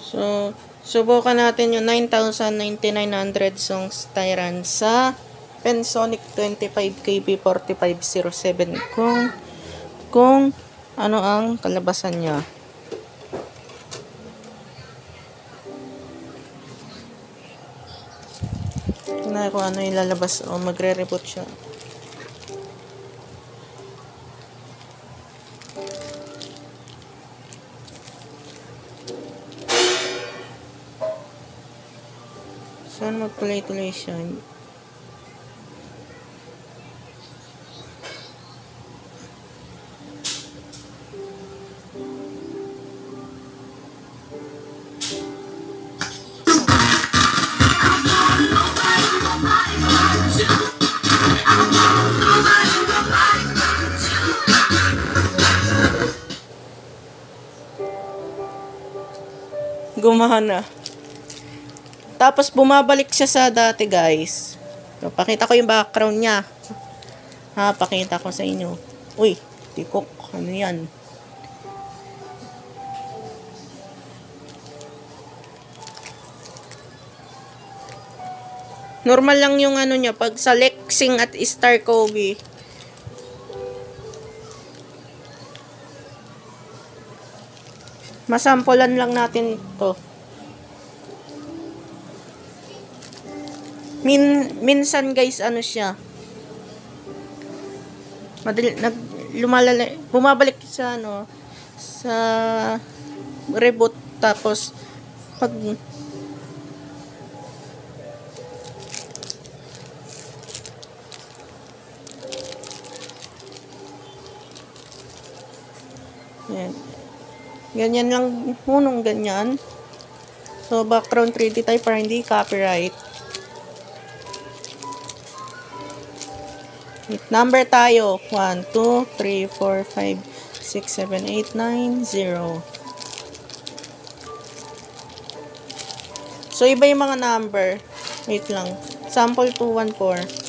So, subukan natin yung 9,900 songs Tyran sa Pensonic 25KB 4507 kung ano ang kalabasan niya. Tingnan ko ano yung lalabas o magre-reboot siya. Saan mag-play tuloy siya? Gumana. Tapos bumabalik siya sa dati, guys. So, pakita ko yung background niya. Pakita ko sa inyo. Uy, tikok. Ano yan? Normal lang yung ano niya. Pag sa Lexing at Star Kobe. Masampulan lang natin ito. Minsan guys, ano siya. Bumabalik sa ano, sa reboot, tapos pag yan. Ganyan lang, hunong ganyan. So, background 3D type para hindi copyright. Number tayo. 1, 2, 3, 4, 5, 6, 7, 8, 9, 0. So, iba yung mga number. Wait lang. Sample 214.